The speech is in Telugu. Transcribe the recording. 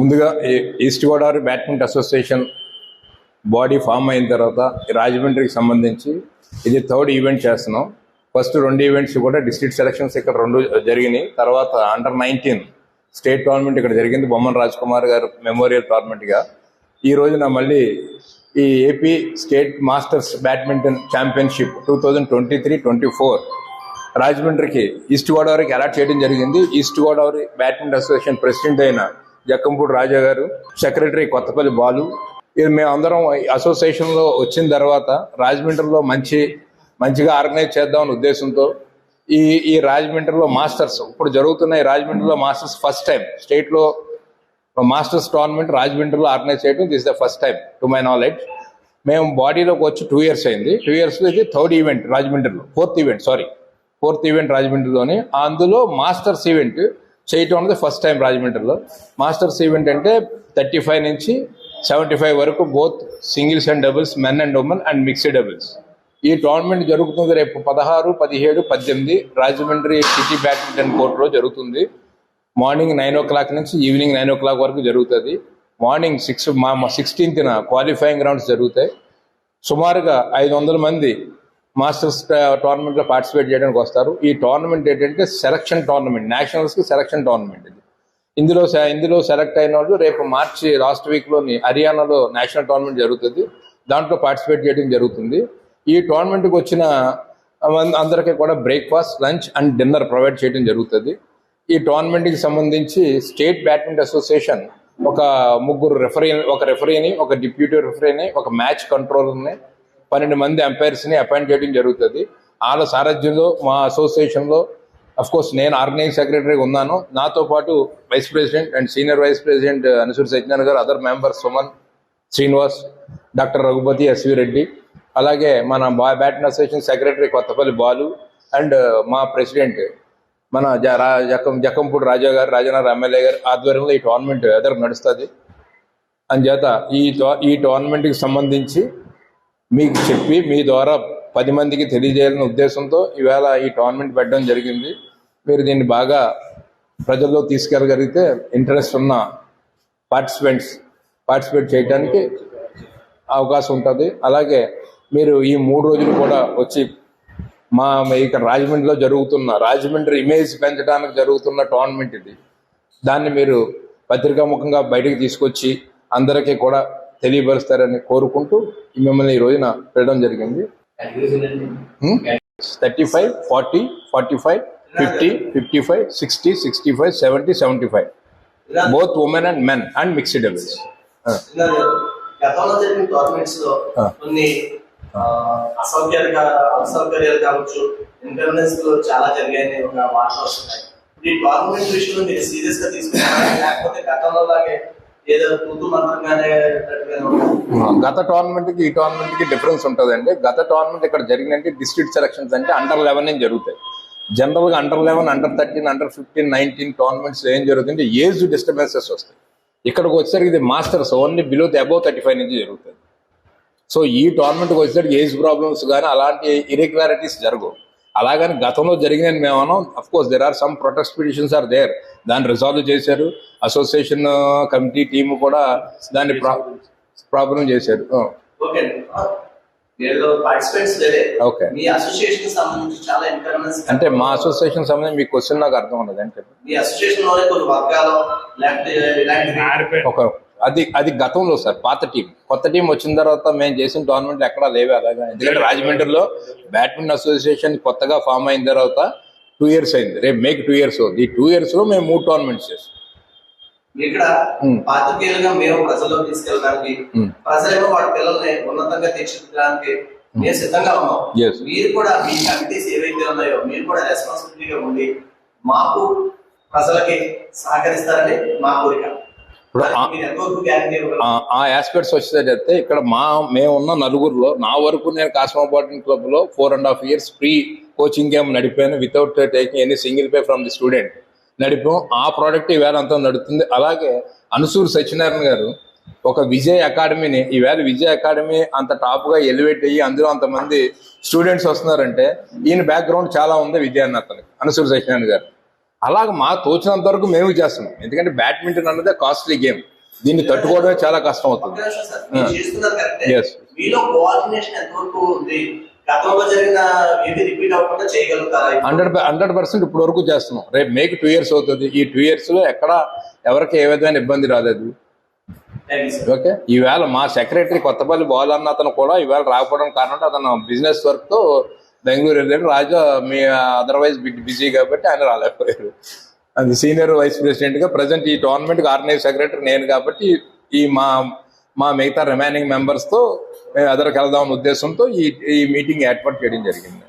ముందుగా east Godavari badminton association body form అయిన తర్వాత రాజమండ్రికి సంబంధించి ఇది థర్డ్ ఈవెంట్ చేస్తున్నాం. ఫస్ట్ 2 ఈవెంట్స్ కూడా డిస్ట్రిక్ట్ సెలక్షన్స్ ఇక్కడ 2 జరిగినాయి. తర్వాత అండర్-19 స్టేట్ టోర్నమెంట్ ఇక్కడ జరిగింది, బొమ్మన్ రాజ్ కుమార్ గారు మెమోరియల్ టోర్నమెంట్గా. ఈ రోజున మళ్ళీ ఈ AP state masters badminton championship 2023-24 రాజమండ్రికి ఈస్ట్ గోదావరికి అలాట్ చేయడం జరిగింది. East Godavari badminton association president అయిన జక్కంపూడి రాజా గారు, సెక్రటరీ కొత్తపల్లి బాలు, ఇది మేమందరం అసోసియేషన్లో వచ్చిన తర్వాత రాజమండ్రిలో మంచిగా ఆర్గనైజ్ చేద్దామనే ఉద్దేశంతో ఈ రాజమండ్రిలో మాస్టర్స్ ఇప్పుడు జరుగుతున్న ఈ రాజమండ్రిలో మాస్టర్స్ ఫస్ట్ టైం స్టేట్లో మాస్టర్స్ టోర్నమెంట్ రాజమండ్రిలో ఆర్గనైజ్ చేయడం this the first time to my knowledge. మేము బాడీలోకి వచ్చి 2 years అయింది. 2 yearsలో ఇది థర్డ్ ఈవెంట్ రాజమండ్రిలో, ఫోర్త్ ఈవెంట్ రాజమండ్రిలోని. అందులో మాస్టర్స్ ఈవెంట్ చేయటం అనేది ఫస్ట్ టైం రాజమండ్రిలో. మాస్టర్స్ ఈవెంట్ అంటే 35 నుంచి 75 వరకు both singles and doubles, men and women and mixed doubles. ఈ టోర్నమెంట్ జరుగుతుంది రేపు 16, 17, 18 రాజమండ్రి సిటీ బ్యాడ్మింటన్ కోర్టులో జరుగుతుంది. మార్నింగ్ 9 o'clock నుంచి ఈవినింగ్ 9 o'clock వరకు జరుగుతుంది. మార్నింగ్ 16th క్వాలిఫైయింగ్ రౌండ్స్ జరుగుతాయి. సుమారుగా 500 మంది మాస్టర్స్ టోర్నమెంట్లో పార్టిసిపేట్ చేయడానికి వస్తారు. ఈ టోర్నమెంట్ ఏంటంటే సెలక్షన్ టోర్నమెంట్, నేషనల్స్కి సెలక్షన్ టోర్నమెంట్ ఇది. ఇందులో సెలెక్ట్ అయిన వాళ్ళు రేపు మార్చి లాస్ట్ వీక్లోని హర్యానాలో నేషనల్ టోర్నమెంట్ జరుగుతుంది, దాంట్లో పార్టిసిపేట్ చేయడం జరుగుతుంది. ఈ టోర్నమెంట్కి వచ్చిన అందరికీ కూడా breakfast, lunch and dinner provide చేయడం జరుగుతుంది. ఈ టోర్నమెంట్కి సంబంధించి స్టేట్ బ్యాడ్మింటన్ అసోసియేషన్ ఒక 3 ఒక రెఫరీని, ఒక డిప్యూటీ రెఫరీని, ఒక మ్యాచ్ కంట్రోలర్ని, 12 మంది అంపైర్స్ని అపాయింట్ చేయడం జరుగుతుంది. వాళ్ళ సారథ్యంలో మా అసోసియేషన్లో కోర్స్ నేను ఆర్గనైజింగ్ సెక్రటరీగా ఉన్నాను. నాతో పాటు vice president and senior vice president Anasuri Satyanarayana garu, other members Suman, Srinivas, doctor Raghupathi, SV Reddy, అలాగే మన badminton association secretary Kothapalli Balu and మా ప్రెసిడెంట్ మన జక్కంపూడి రాజా గారు, రాజనగర్ ఎమ్మెల్యే గారు ఆధ్వర్యంలో ఈ టోర్నమెంట్ నడుస్తుంది. అందుచేత ఈ టోర్నమెంట్కి సంబంధించి మీకు చెప్పి మీ ద్వారా 10 మందికి తెలియజేయాలనే ఉద్దేశంతో ఈవేళ ఈ టోర్నమెంట్ పెట్టడం జరిగింది. మీరు దీన్ని బాగా ప్రజల్లో తీసుకెళ్ళగలిగితే ఇంట్రెస్ట్ ఉన్న పార్టిసిపేట్ చేయడానికి అవకాశం ఉంటుంది. అలాగే మీరు ఈ 3 రోజులు కూడా వచ్చి ఇక్కడ రాజమండ్రిలో రాజమండ్రి ఇమేజ్ పెంచడానికి జరుగుతున్న టోర్నమెంట్ ఇది. దాన్ని మీరు పత్రికాముఖంగా బయటకు తీసుకొచ్చి అందరికీ కూడా తెలియపరుస్తారని కోరుకుంటూ మిమ్మల్ని ఈ రోజున పెట్టడం జరిగింది. 35, 40, 45, 50, 55, 60, 65, 70, 75 both women and men and mixed doubles. గతంలో జరిగిన టోర్నమెంట్స్ లో కొన్ని అసౌకర్యాలు కావచ్చు, ఇంటర్నెట్స్ లో చాలా జరిగాయని ఒక వార్త వస్తున్నాయి. ఈ టోర్నమెంట్ విషయంలో మీరు సీరియస్ గా తీసుకున్నారా, లేకపోతే గతంలో లాగే ఏదో గత టోర్నమెంట్ కి ఈ టోర్నమెంట్ కి డిఫరెన్స్ ఉంటుందండి. గత టోర్నమెంట్ ఇక్కడ జరిగినంటే డిస్ట్రిక్ట్ సెలక్షన్స్ అంటే అండర్-11 జరుగుతాయి. జనరల్ గా అండర్-11, అండర్-13, అండర్-15, 19 టోర్నమెంట్స్ ఏం జరుగుతుంటే ఏజ్ డిస్టర్బెన్సెస్ వస్తాయి. ఇక్కడికి వచ్చేసరికి ఇది మాస్టర్స్ ఓన్లీ బిలో అబౌవ్ 35 నుంచి జరుగుతుంది. సో ఈ టోర్నమెంట్కి వచ్చేసరికి ఏజ్ ప్రాబ్లమ్స్ కానీ అలాంటి ఇరెగ్యులారిటీస్ జరగవు. అలాగని గతంలో జరిగినని మేము అన్నాం. Of course there are some protest petitions are there, దాన్ని రిజాల్వ్ చేశారు. అసోసియేషన్ కమిటీ టీమ్ కూడా దాన్ని ప్రాబ్లం చేశారు. ఓకే, అంటే మా అసోసియేషన్ సంబంధించి మీ క్వశ్చన్ నాకు అర్థం ఉండదు అని చెప్పి అది గతంలో సార్, పాత టీం. కొత్త టీం వచ్చిన తర్వాత మేము చేసిన టోర్నమెంట్లు ఎక్కడా లేవే అలాగా. ఎందుకంటే రాజమండ్రిలో బ్యాడ్మింటన్ అసోసియేషన్ కొత్తగా ఫామ్ అయిన తర్వాత 2 years అయింది. రేపు మేక్ 2 years. ఈ 2 years లో మేము 3 టోర్నమెంట్స్ చేస్తాం. ఇక్కడ పాత్రికేయులుగా మేము ప్రజల్లో తీసుకెళ్ళడానికి, ప్రజలేమో వాడి పిల్లల్ని ఉన్నతంగా తీర్చిదిద్దడానికి మేము సిద్ధంగా ఉన్నాం. మీరు కూడా మీ కమిటీస్ ఏవైతే ఉన్నాయో మీరు కూడా రెస్పాన్సిబిలిటీగా ఉండి మాకు ప్రజలకి సహకరిస్తారని మా కోరిక. ఇప్పుడు ఆ ఆస్పెక్ట్స్ వచ్చేటైతే ఇక్కడ మేమున్న నలుగురులో నా వరకు నేను కాస్మోపాలిటన్ క్లబ్ లో 4.5 years ఫ్రీ కోచింగ్ క్యాంప్ నడిపాను, without taking any single pay from the student నడిపాం. ఆ ప్రోడక్ట్ ఈవేళ అంతా నడుస్తుంది. అలాగే అనసూరి సత్యనారాయణ గారు ఒక విజయ్ అకాడమీని, ఈవేళ విజయ్ అకాడమీ అంత టాప్ గా ఎలివేట్ అయ్యి అందులో అంతమంది స్టూడెంట్స్ వస్తున్నారంటే ఈయన బ్యాక్గ్రౌండ్ చాలా ఉంది విద్యార్థి అతనికి, అనసూరి సత్యనారాయణ గారు. అలాగే మా తోచినంత వరకు మేము చేస్తున్నాం. ఎందుకంటే బ్యాడ్మింటన్ అన్నది కాస్ట్లీ గేమ్. దీన్ని తట్టుకోవడమే చాలా కష్టం ఒక్క అవుతుంది. నిమిషం సార్, మీరు చేస్తున్నారు కరెక్టే. Yes. మీలో కోఆర్డినేషన్ ఎంతవరకు ఉంది? గతంలో జరిగిన ఏది రిపీట్ అవ్వకుండా చేయగలుగుతారా? 100% ఇప్పుడు వరకు చేస్తున్నాం. రేపు మేక్ 2 years అవుతుంది. ఈ 2 years లో ఎక్కడ ఎవరికి ఏ విధమైన ఇబ్బంది రాలేదు. Thank you sir. ఓకే, ఈవేళ మా సెక్రటరీ కొత్తపల్లి బాలన్న అతను కూడా ఈవేళ రాకపోవడం కారణం అతను బిజినెస్ వర్క్ తో బెంగళూరు వెళ్ళారు. రాజా మీ అదర్వైజ్ బిజీ కాబట్టి ఆయన రాలేకపోయారు. అది సీనియర్ వైస్ ప్రెసిడెంట్ గా ప్రజెంట్ ఈ టోర్నమెంట్ కి ఆర్గనైజ్ సెక్రటరీ నేను కాబట్టి ఈ మా మిగతా రిమైనింగ్ మెంబర్స్ తో మేము ఎదరికి వెళ్దాం ఉద్దేశంతో ఈ మీటింగ్ ఏర్పాటు చేయడం జరిగింది.